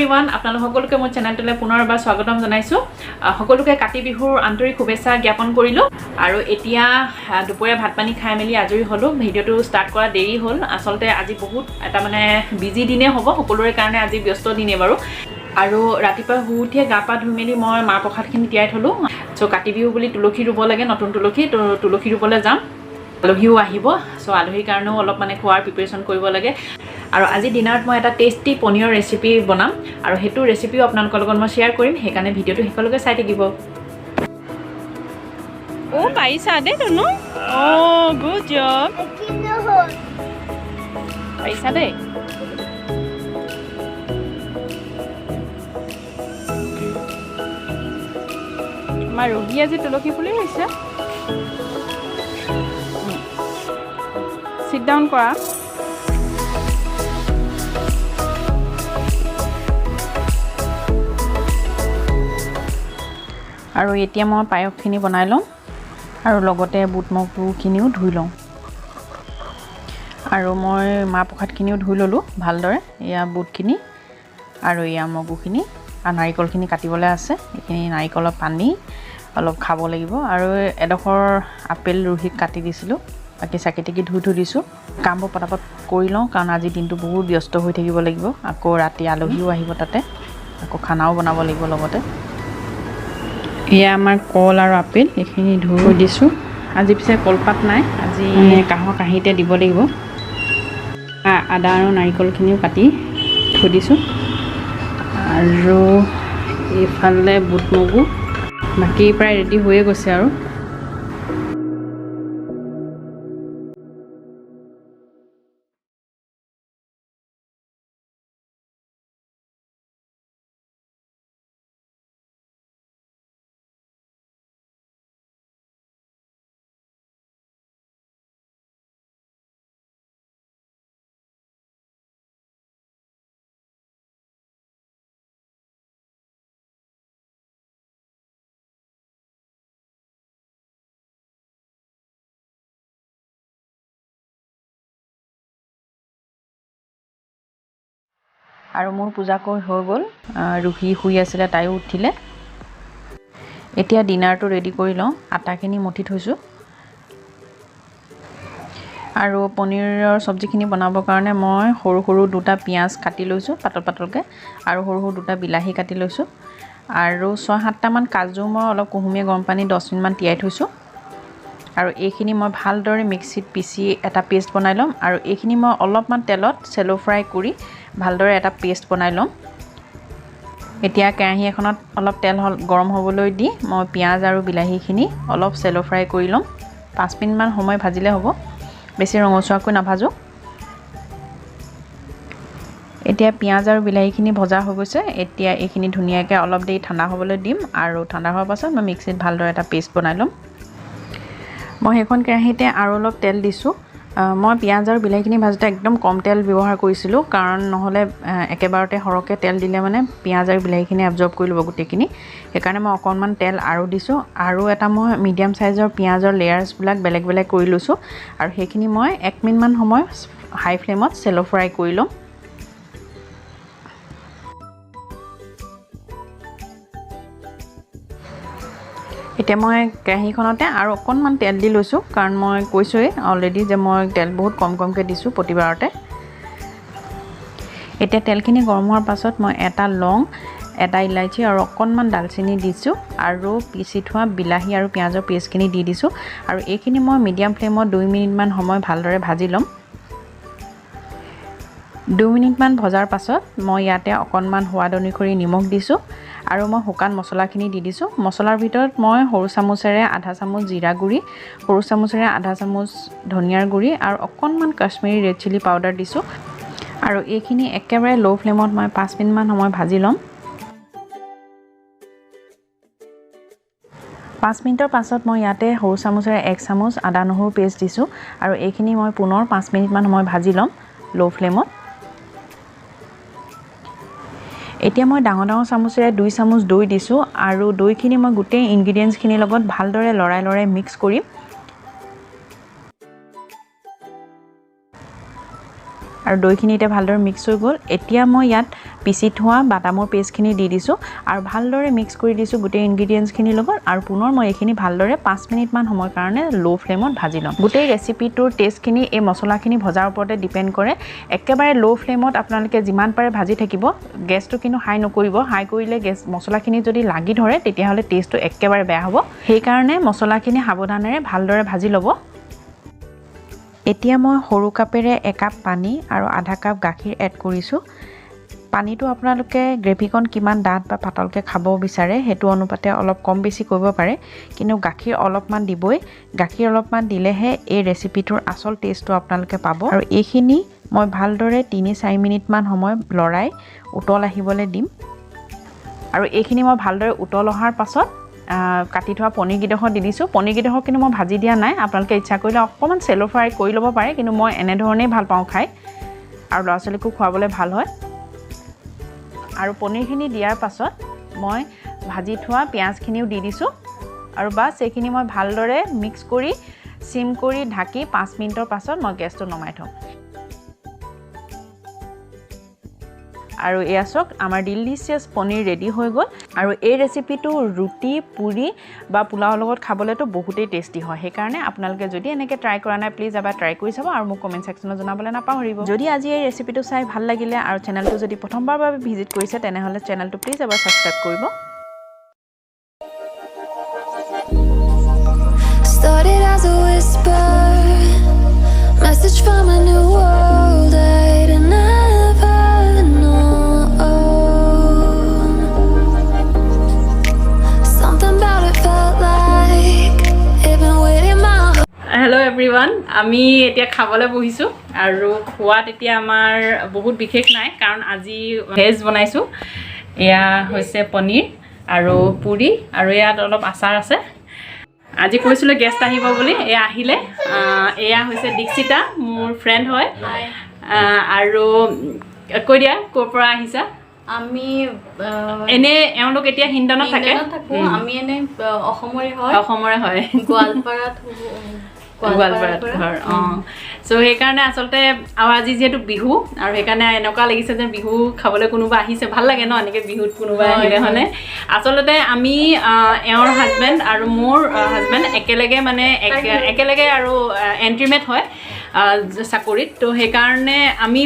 Everyone আপোনালোক সকলোকে মোৰ চেনেলটোলৈ পুনৰবাৰ স্বাগতম জনাইছো সকলোকে কাতি বিহুৰ আন্তৰিক শুভেচ্ছা জ্ঞাপন কৰিলো আৰু এতিয়া দুপৰীয়া ভাত পানী খাই মেলি আজৰি হলো ভিডিওটো ষ্টাৰ্ট কৰা দেৰি হ'ল আসলতে আজি বহুত এটা মানে বিজি দিনে হ'ব সকলোৰে কাৰণে আজি ব্যস্ত দিনে বাৰু আৰু ৰাতিপুৱা শুই উঠিয়ে গা পা ধুই মেলি মই মাহ প্ৰসাদখিনি তিয়াই থলো সো কাতি বিহু বুলি তুলসী ৰুব লাগে নতুন তুলসী ৰুবলৈ যাম আলহীও আহিব সো আলহীৰ কাৰণেও অলপ মানে খোৱাৰ প্ৰিপাৰেচন কৰিব লাগে আৰু আজি ডিনাৰত মই এটা টেষ্টি পনীৰৰ ৰেচিপি বনাম আৰু হেতু ৰেচিপিও আপোনালোকৰ লগত মই শেয়াৰ কৰিম সেইকাৰণে ভিডিওটো শেষলৈকে চাই থাকিব ও পাইছা দে তনো ও গুড জব পাইছা দে আমাৰ ৰুহি আজি তুলসী পুলি হৈছে সিট ডাউন কৰা আৰু এতিয়া মই পায়সখিনি বনাই লম আৰু লগতে বুট মগুখিনিও ধুই লম আৰু মই মাহ প্ৰসাদখিনিও ধুই ললো ভালদৰে ইয়া বুটখিনি আৰু ইয়া মগুখিনি আৰু নাৰিকলখিনি কাটিবলৈ আছে এইখিনি নাৰিকলৰ পানী অলপ খাব লাগিব আৰু এডখৰ আপেল ৰুহিক কাটি দিছিলোঁ বাকি চাকিটিকি ধুই দিছোঁ কামবোৰ পটাপট কৰি লওঁ কাৰণ আজি দিনটো বহুত ব্যস্ত হৈ থাকিব লাগিব আকৌ ৰাতি আলহীও আহিব তাতে আকৌ খানাও বনাব লাগিব লগতে এয়া আমাৰ কল আৰু আপেল এইখিনি ধুই দিছোঁ আজি পিছে কলপাত নাই আজি কাঁহৰ কাঁহীতে দিব লাগিব আদা আৰু নাৰিকলখিনিও কাটি থৈ দিছোঁ আৰু এইফালে বুট মগু বাকী প্ৰায় ৰেডি হৈয়ে গৈছে আৰু আৰু মোৰ পূজা কৰি হৈ গ'ল ৰুহি শুই আছিলে তাইও উঠিলে এতিয়া ডিনাৰটো ৰেডি কৰি লওঁ আটাখিনি মঠি থৈছোঁ আৰু পনীৰৰ চব্জিখিনি বনাবৰ কাৰণে মই সৰু সৰু দুটা পিঁয়াজ কাটি লৈছোঁ পাতল পাতলকৈ আৰু সৰু সৰু দুটা বিলাহী কাটি লৈছোঁ আৰু 6-7টামান কাজু মই অলপ কুহুমীয়া গৰম পানী 10 মিনিটমান তিয়াই থৈছোঁ আৰু এইখিনি মই ভালদৰে মিক্সিত পিচি এটা পেষ্ট বনাই ল'ম আৰু এইখিনি মই অলপমান তেলত চেলো ফ্ৰাই কৰি ভালদৰে এটা পেষ্ট বনাই ল'ম এতিয়া কেৰাহী এখনত অলপ তেল গৰম হ'বলৈ দি মই পিঁয়াজ আৰু বিলাহীখিনি অলপ চেলো ফ্ৰাই কৰি ল'ম 5 মিনিটমান সময় ভাজিলে হ'ব বেছি ৰঙচুৱাকৈ নাভাজো এতিয়া পিঁয়াজ আৰু বিলাহীখিনি ভজা হৈ গৈছে এতিয়া এইখিনি ধুনীয়াকৈ অলপ দেৰি ঠাণ্ডা হ'বলৈ দিম আৰু ঠাণ্ডা হোৱাৰ পাছত মই মিক্সিত ভালদৰে এটা পেষ্ট বনাই ল'ম মই সেইখন কেৰাহীতে আৰু অলপ তেল দিছোঁ মই পিঁয়াজ আৰু বিলাহীখিনি ভাজোঁতে একদম কম তেল ব্যৱহাৰ কৰিছিলোঁ কাৰণ নহ'লে একেবাৰতে সৰহকৈ তেল দিলে মানে পিঁয়াজ আৰু বিলাহীখিনি এবজৰ্ব কৰি ল'ব গোটেইখিনি সেইকাৰণে মই অকণমান তেল আৰু দিছোঁ আৰু এটা মই মিডিয়াম চাইজৰ পিঁয়াজৰ লেয়াৰ্ছবিলাক বেলেগ বেলেগ কৰি লৈছোঁ আৰু সেইখিনি মই 1 মিনিটমান সময় হাই ফ্লেমত চেলো ফ্ৰাই কৰি ল'ম এতিয়া মই কেৰাহীখনতে আৰু অকণমান তেল দি লৈছোঁ কাৰণ মই কৈছোঁৱেই অলৰেডি যে মই তেল বহুত কমকৈ দিছোঁ প্ৰতিবাৰতে এতিয়া তেলখিনি গৰম হোৱাৰ পাছত মই এটা লং এটা ইলাইচি আৰু অকণমান দালচেনি দিছোঁ আৰু পিচি থোৱা বিলাহী আৰু পিঁয়াজৰ পেষ্টখিনি দি দিছোঁ আৰু এইখিনি মই মিডিয়াম ফ্লেমত 2 মিনিটমান সময় ভালদৰে ভাজি ল'ম 2 মিনিটমান ভজাৰ পাছত মই ইয়াতে অকণমান সোৱাদ অনুসৰি নিমখ দিছোঁ আৰু মই শুকান মছলাখিনি দি দিছোঁ মছলাৰ ভিতৰত মই সৰু চামুচেৰে আধা চামুচ জিৰা গুড়ি সৰু চামুচেৰে আধা চামুচ ধনিয়াৰ গুড়ি আৰু অকণমান কাশ্মীৰী ৰেড চিলি পাউডাৰ দিছোঁ আৰু এইখিনি একেবাৰে লো ফ্লেমত মই 5 মিনিটমান সময় ভাজি ল'ম 5 মিনিটৰ পাছত মই ইয়াতে সৰু চামুচেৰে 1 চামুচ আদা নহৰু পেষ্ট দিছোঁ আৰু এইখিনি মই পুনৰ 5 মিনিটমান সময় ভাজি ল'ম লো ফ্লেমত এতিয়া মই ডাঙৰ চামুচেৰে 2 চামুচ দৈ দিছোঁ আৰু দৈখিনি মই গোটেই ইনগ্ৰেডিয়েন্টছখিনিৰ লগত ভালদৰে লৰাই মিক্স কৰিম আৰু দৈখিনি এতিয়া ভালদৰে মিক্স হৈ গ'ল এতিয়া মই ইয়াত পিচি থোৱা বাদামৰ পেষ্টখিনি দি দিছোঁ আৰু ভালদৰে মিক্স কৰি দিছোঁ গোটেই ইনগ্ৰিডিয়েণ্টছখিনিৰ লগত আৰু পুনৰ মই এইখিনি ভালদৰে 5 মিনিটমান সময়ৰ কাৰণে ল' ফ্লেমত ভাজি ল'ম গোটেই ৰেচিপিটোৰ টেষ্টখিনি এই মছলাখিনি ভজাৰ ওপৰতে ডিপেণ্ড কৰে একেবাৰে ল' ফ্লেমত আপোনালোকে যিমান পাৰে ভাজি থাকিব গেছটো কিন্তু হাই নকৰিব হাই কৰিলে গেছ মছলাখিনি যদি লাগি ধৰে তেতিয়াহ'লে টেষ্টটো একেবাৰে বেয়া হ'ব সেইকাৰণে মছলাখিনি সাৱধানেৰে ভালদৰে ভাজি ল'ব এতিয়া মই সৰু কাপেৰে 1 কাপ পানী আৰু আধা কাপ গাখীৰ এড কৰিছোঁ পানীটো আপোনালোকে গ্ৰেভিকন কিমান ডাঠ বা পাতলকৈ খাব বিচাৰে সেইটো অনুপাতে অলপ কম বেছি কৰিব পাৰে কিন্তু গাখীৰ অলপমান দিবই গাখীৰ অলপমান দিলেহে এই ৰেচিপিটোৰ আচল টেষ্টটো আপোনালোকে পাব আৰু এইখিনি মই ভালদৰে 3-4 মিনিটমান সময় লৰাই উতল আহিবলৈ দিম আৰু এইখিনি মই ভালদৰে উতল অহাৰ পাছত কাটি থোৱা পনীৰ গিডখৰ দি দিছোঁ পনীৰ গিডখৰ কিন্তু মই ভাজি দিয়া নাই আপোনালোকে ইচ্ছা কৰিলে অকণমান চেলো ফ্ৰাই কৰি ল'ব পাৰে কিন্তু মই এনেধৰণেই ভাল পাওঁ খাই আৰু ল'ৰা ছোৱালীকো খুৱাবলৈ ভাল হয় আৰু পনীৰখিনি দিয়াৰ পাছত মই ভাজি থোৱা পিঁয়াজখিনিও দি দিছোঁ আৰু বাছ এইখিনি মই ভালদৰে মিক্স কৰি সিম কৰি ঢাকি 5 মিনিটৰ পাছত মই গেছটো নমাই থ'ম আৰু এয়া চাওক আমাৰ ডিলিচিয়াছ পনীৰ ৰেডি হৈ গ'ল আৰু এই ৰেচিপিটো ৰুটি পুৰি বা পোলাওৰ লগত খাবলৈতো বহুতেই টেষ্টি হয় সেইকাৰণে আপোনালোকে যদি এনেকৈ ট্ৰাই কৰা নাই প্লিজ এবাৰ ট্ৰাই কৰি চাব আৰু মোক কমেণ্ট ছেকশ্যনত জনাবলৈ নাপাহৰিব যদি আজি এই ৰেচিপিটো চাই ভাল লাগিলে আৰু চেনেলটো যদি প্ৰথমবাৰৰ বাবে ভিজিট কৰিছে তেনেহ'লে চেনেলটো প্লিজ এবাৰ ছাবস্ক্ৰাইব কৰিব Started as a whisper, message from a new world I'd never known. Something about it felt like it been waiting my whole. Hello everyone, আমি এতিয়া খাবলৈ বহিছোঁ আৰু খোৱাত এতিয়া আমাৰ বহুত বিশেষ নাই কাৰণ আজি ভেজ বনাইছোঁ এয়া হৈছে পনীৰ আৰু পুৰি আৰু ইয়াত অলপ আচাৰ আছে আজি কৈছিলোঁ গেষ্ট আহিব বুলি এয়া আহিলে এয়া হৈছে দীক্ষিতা মোৰ ফ্ৰেণ্ড হয় আৰু কৈ দিয়া ক'ৰ পৰা আহিছা আমি এনে এওঁলোক এতিয়া হিন্দনত থাকে আমি এনে অসমৰে হয় গোৱালপাৰাত ঘৰ চ' সেইকাৰণে আচলতে আৰু আজি যিহেতু বিহু আৰু সেইকাৰণে এনেকুৱা লাগিছে যে বিহু খাবলৈ কোনোবা আহিছে ভাল লাগে ন এনেকৈ বিহুত কোনোবাই আহিলে মানে আচলতে আমি এওঁৰ হাজবেণ্ড আৰু মোৰ হাজবেণ্ড একেলগে মানে একেলগে আৰু এণ্ট্ৰিমেট হয় চাকৰিত তো সেইকাৰণে আমি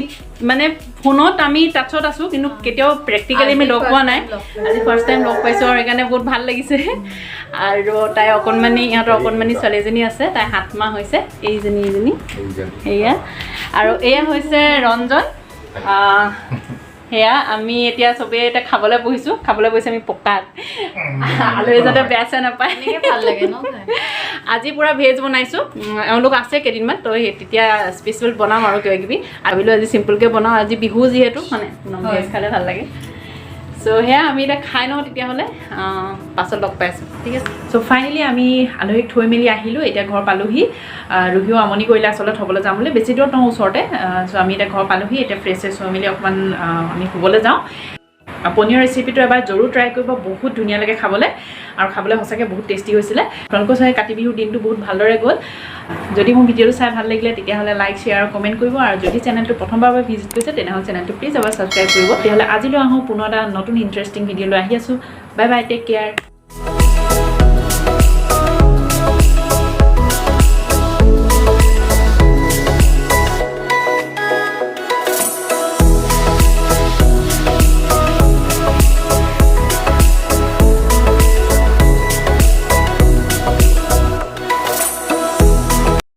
মানে ফোনত আমি টাচত আছোঁ কিন্তু কেতিয়াও প্ৰেক্টিকেলি আমি লগ পোৱা নাই আজি ফাৰ্ষ্ট টাইম লগ পাইছোঁ আৰু সেইকাৰণে বহুত ভাল লাগিছে আৰু তাই অকণমানি ইহঁতৰ অকণমানি ছোৱালী এজনী আছে তাই 7 মাহ হৈছে এইজনী এয়া আৰু এয়া হৈছে ৰঞ্জন সেয়া আমি এতিয়া চবেই এতিয়া খাবলৈ বহিছোঁ আমি পকাত আলহী যাতে বেয়া চেয়া নাপায় ভাল লাগে ন আজি পূৰা ভেজ বনাইছোঁ এওঁলোক আছে কেইদিনমান তো তেতিয়া স্পেচিয়েল বনাম আৰু কিবা কিবি ভাবিলোঁ আজি চিম্পলকৈ বনাওঁ আজি বিহু যিহেতু মানে ভেজ খালে ভাল লাগে চ' সেয়া আমি এতিয়া খাই লওঁ তেতিয়াহ'লে পাছত লগ পাই আছোঁ ঠিক আছে চ' ফাইনেলি আমি আলহীক থৈ মেলি আহিলোঁ এতিয়া ঘৰ পালোহি ৰুহিও আমনি কৰিলে আচলতে থ'বলৈ যাম বুলি বেছি দূৰত নহয় ওচৰতে চ' আমি এতিয়া ঘৰ পালোহি এতিয়া ফ্ৰেছ হৈ মেলি অকণমান আমি শুবলৈ যাওঁ পনীৰ ৰেচিপিটো এবাৰ জৰুৰ ট্ৰাই কৰিব বহুত ধুনীয়া লাগে খাবলৈ আৰু খাবলৈ সঁচাকৈ বহুত টেষ্টি হৈছিলে আপোনালোকৰ চাগে কাতি বিহুৰ দিনটো বহুত ভালদৰে গ'ল যদি মোৰ ভিডিঅ'টো চাই ভাল লাগিলে তেতিয়াহ'লে লাইক শ্বেয়াৰ আৰু কমেণ্ট কৰিব আৰু যদি চেনেলটো প্ৰথমবাৰৰ বাবে ভিজিট কৰিছে তেনেহ'লে চেনেলটো প্লিজ এবাৰ ছাবস্ক্ৰাইব কৰিব তেতিয়াহ'লে আজিলৈ আহোঁ পুনৰ এটা নতুন ইণ্টাৰেষ্টিং ভিডিঅ' লৈ আহি আছোঁ বাই বাই টেক কেয়াৰ